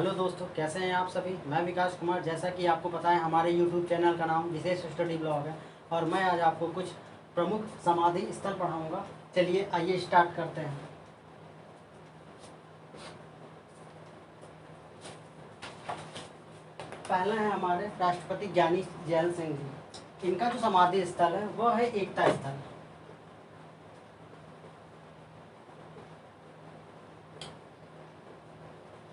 Hello दोस्तों, कैसे हैं आप सभी। मैं विकास कुमार। जैसा कि आपको पता है, हमारे यूट्यूब चैनल का नाम विशेष स्टडी ब्लॉग है और मैं आज आपको कुछ प्रमुख समाधि स्थल पढ़ाऊंगा। चलिए आइए स्टार्ट करते हैं। पहला है हमारे राष्ट्रपति ज्ञानी जैल सिंह जी। इनका जो समाधि स्थल है वह है एकता स्थल।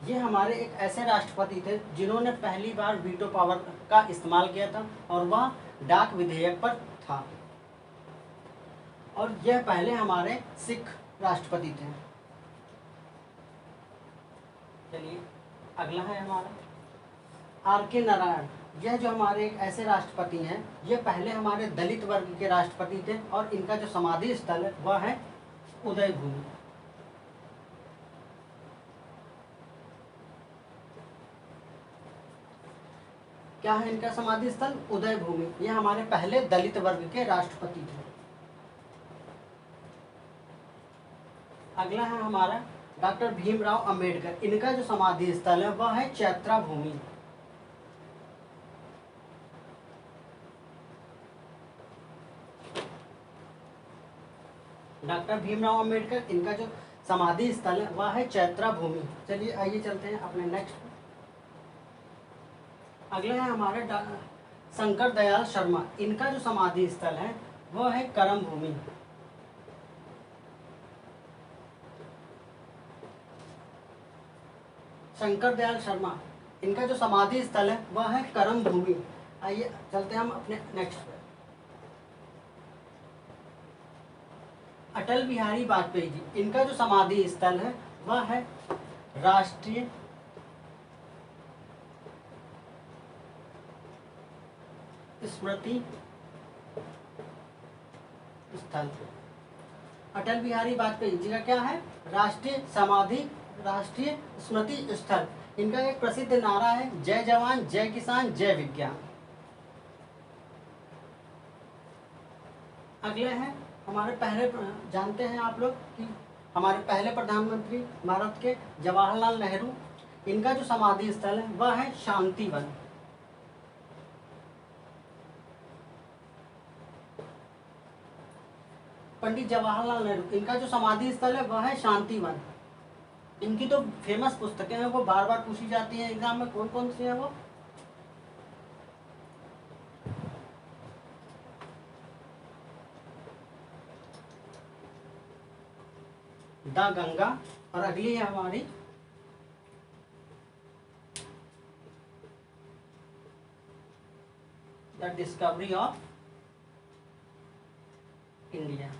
ये हमारे एक ऐसे राष्ट्रपति थे जिन्होंने पहली बार वीटो पावर का इस्तेमाल किया था और वह डाक विधेयक पर था। और यह पहले हमारे सिख राष्ट्रपति थे। चलिए अगला है हमारा आर के नारायण। यह जो हमारे एक ऐसे राष्ट्रपति हैं, यह पहले हमारे दलित वर्ग के राष्ट्रपति थे और इनका जो समाधि स्थल है वह है उदय भूमि। क्या है इनका समाधि स्थल? उदय भूमि। यह हमारे पहले दलित वर्ग के राष्ट्रपति थे। अगला है हमारा डॉक्टर भीमराव अंबेडकर। इनका जो समाधि स्थल है वह है चैत्रा भूमि। डॉक्टर भीमराव अंबेडकर, इनका जो समाधि स्थल है वह है चैत्रा भूमि। चलिए आइए चलते हैं अपने नेक्स्ट। अगला है हमारे शंकर दयाल शर्मा। इनका जो समाधि स्थल है वह है करम भूमि। शंकर दयाल शर्मा, इनका जो समाधि स्थल है वह है करम भूमि। आइए चलते हैं हम अपने नेक्स्ट पे। अटल बिहारी वाजपेयी जी। इनका जो समाधि स्थल है वह है राष्ट्रीय स्मृति स्थल। अटल बिहारी वाजपेयी जी का क्या है? राष्ट्रीय स्मृति स्थल। इनका एक प्रसिद्ध नारा है, जय जवान जय किसान जय विज्ञान। अगले हैं हमारे पहले, जानते हैं आप लोग कि हमारे पहले प्रधानमंत्री भारत के जवाहरलाल नेहरू। इनका जो समाधि स्थल है वह है शांतिवन। पंडित जवाहरलाल नेहरू, इनका जो समाधि स्थल है वह है शांतिवन। इनकी तो फेमस पुस्तकें हैं, वो बार बार पूछी जाती हैं एग्जाम में। कौन कौन सी है वो? द गंगा, और अगली है हमारी the discovery of India.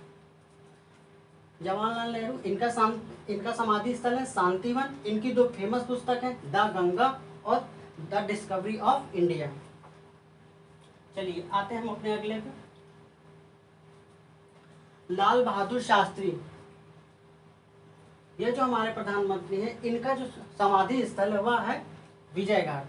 Jawaharlal Nehru, इनका समाधि स्थल है शांतिवन। इनकी दो फेमस पुस्तक है, द गंगा और द डिस्कवरी ऑफ इंडिया। चलिए आते हैं हम अपने अगले पे। लाल बहादुर शास्त्री, ये जो हमारे प्रधानमंत्री हैं, इनका जो समाधि स्थल है वह है विजय घाट।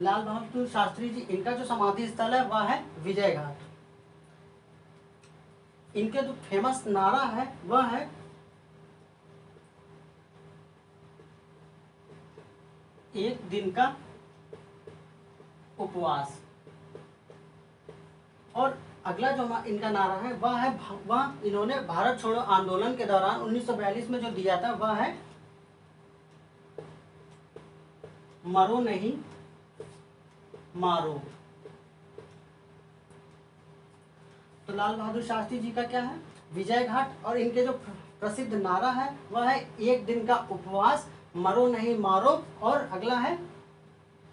लाल बहादुर शास्त्री जी, इनका जो समाधि स्थल है वह है विजय घाट। इनके जो फेमस नारा है वह है एक दिन का उपवास। और अगला जो इनका नारा है वह इन्होंने भारत छोड़ो आंदोलन के दौरान 1942 में जो दिया था वह है मरो नहीं मारो। तो लाल बहादुर शास्त्री जी का क्या है? विजय घाट। और इनके जो प्रसिद्ध नारा है वह है एक दिन का उपवास, मरो नहीं मारो, और अगला है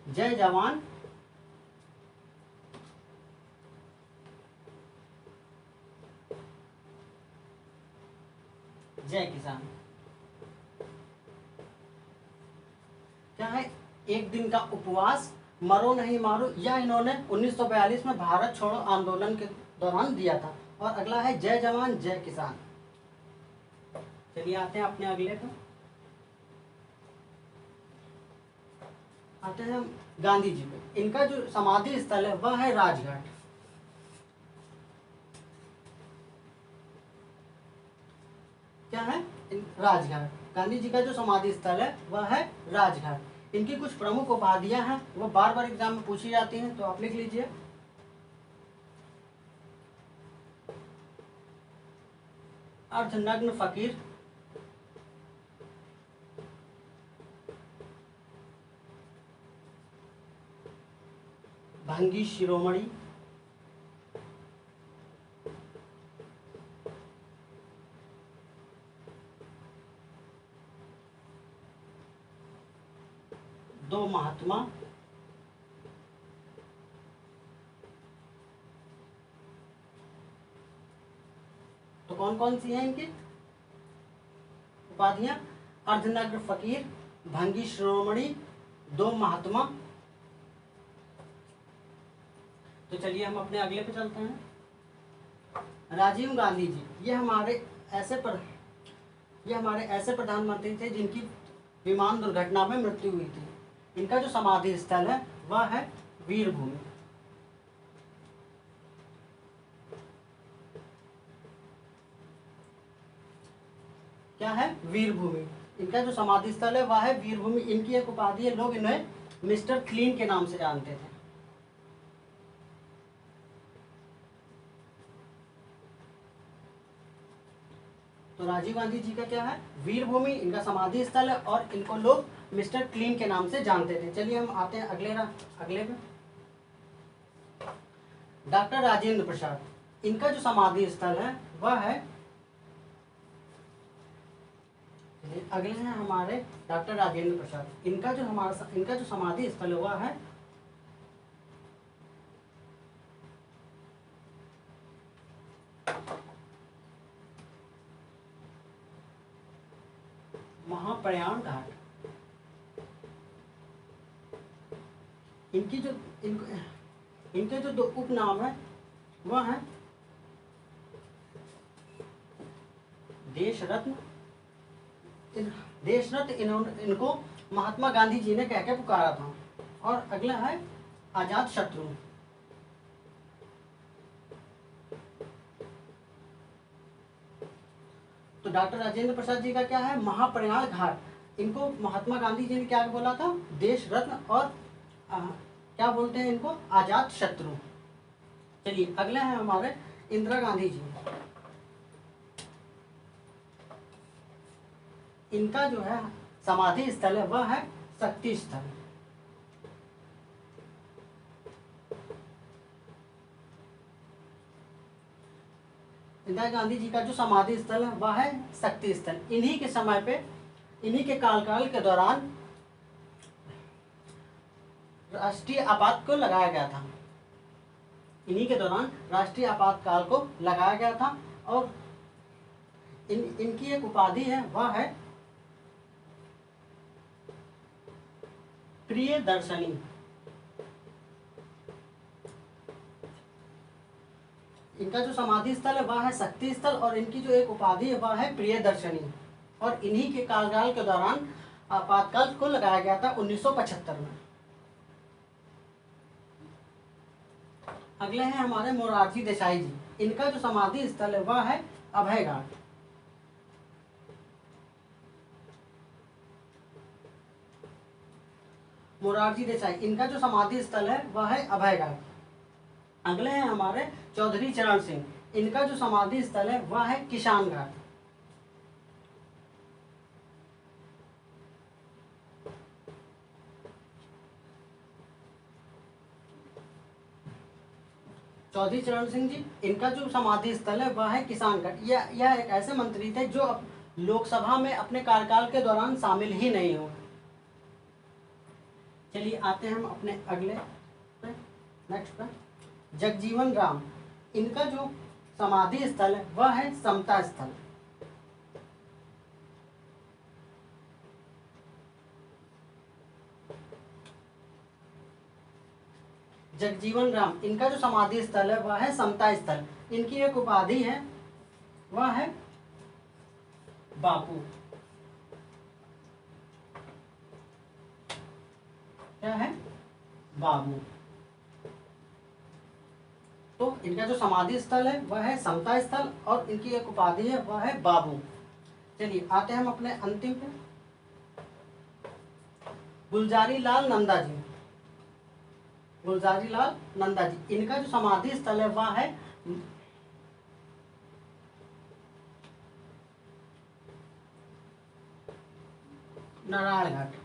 जय जवान जय किसान। क्या है? एक दिन का उपवास, मरो नहीं मारो, यह इन्होंने 1942 में भारत छोड़ो आंदोलन के दौरान दिया था। और अगला है जय जवान जय किसान। चलिए आते हैं अपने अगले पे। आते हैं हम गांधी जी पे। इनका जो समाधि स्थल है वह है राजघाट। क्या है, राजघाट। गांधी जी का जो समाधि स्थल है वह है राजघाट। इनकी कुछ प्रमुख उपाधियां हैं, वो बार बार एग्जाम में पूछी जाती हैं, तो आप लिख लीजिए। अर्धनग्न फकीर, भंगी शिरोमणि, दो महात्मा, तो कौन कौन सी हैं इनकी उपाधियां? अर्धनग्न फकीर, भंगी शिरोमणि, दो महात्मा। तो चलिए हम अपने अगले पे चलते हैं। राजीव गांधी जी, ये हमारे ऐसे प्रधानमंत्री थे जिनकी विमान दुर्घटना में मृत्यु हुई थी। इनका जो समाधि स्थल है वह है वीरभूमि। क्या है, वीरभूमि। इनका जो समाधि स्थल है वह है वीरभूमि। इनकी एक उपाधि है, लोग इन्हें मिस्टर क्लीन के नाम से जानते थे। तो राजीव गांधी जी का क्या है, वीरभूमि इनका समाधि स्थल है, और इनको लोग मिस्टर क्लीन के नाम से जानते थे। चलिए हम आते हैं अगले में। डॉक्टर राजेंद्र प्रसाद, इनका जो समाधि स्थल है वह है, अगले हैं हमारे डॉक्टर राजेंद्र प्रसाद। इनका जो समाधि स्थल है वह है महाप्रयाण घाट। इनके जो दो उपनाम है वह है देश रत्न। इनको महात्मा गांधी जी ने कह के पुकारा था। और अगला है आजाद शत्रु। तो डॉक्टर राजेंद्र प्रसाद जी का क्या है, महाप्रयाण घाट। इनको महात्मा गांधी जी ने क्या बोला था, देश रत्न, और क्या बोलते हैं इनको, आजाद शत्रु। चलिए अगले हैं हमारे इंदिरा गांधी जी। इनका जो है समाधि स्थल है वह है शक्ति स्थल। इंदिरा गांधी जी का जो समाधि स्थल है वह है शक्ति स्थल। इन्हीं के काल के दौरान राष्ट्रीय आपात को लगाया गया था। इन्हीं के दौरान राष्ट्रीय आपातकाल को लगाया गया था। और इनकी एक उपाधि है वह है प्रियदर्शनी। इनका जो समाधि स्थल है वह है शक्ति स्थल, और इनकी जो एक उपाधि है वह है प्रियदर्शनी। और इन्हीं के कार्यकाल के दौरान आपातकाल को लगाया गया था 1975 में। अगले हैं हमारे मोरारजी देसाई जी। इनका जो समाधि स्थल है वह है अभय घाट। मोरारजी देसाई, इनका जो समाधि स्थल है वह है अभय घाट। अगले हैं हमारे चौधरी चरण सिंह। इनका जो समाधि स्थल है वह है किसान घाट। चौधरी चरण सिंह जी, इनका जो समाधि स्थल है वह है किसान घाट। यह एक ऐसे मंत्री थे जो लोकसभा में अपने कार्यकाल के दौरान शामिल ही नहीं हुए। चलिए आते हैं हम अपने अगले नेक्स्ट पे। जगजीवन राम, इनका जो समाधि स्थल है वह है समता स्थल। जगजीवन राम, इनका जो समाधि स्थल है वह है समता स्थल। इनकी एक उपाधि है वह है बापू। क्या है, बाबू। तो इनका जो समाधि स्थल है वह है समता स्थल, और इनकी एक उपाधि है वह है बाबू। चलिए आते हैं हम अपने अंतिम पे। गुलजारी लाल नंदा जी, गुलजारी लाल नंदा जी, इनका जो समाधि स्थल है वह है नारायण घाट।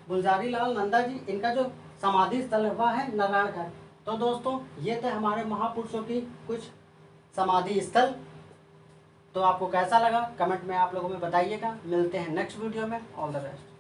गुलजारी लाल नंदा जी, इनका जो समाधि स्थल है वह है नारायण घाट। तो दोस्तों ये थे हमारे महापुरुषों की कुछ समाधि स्थल। तो आपको कैसा लगा कमेंट में आप लोगों में बताइएगा। मिलते हैं नेक्स्ट वीडियो में। All the best.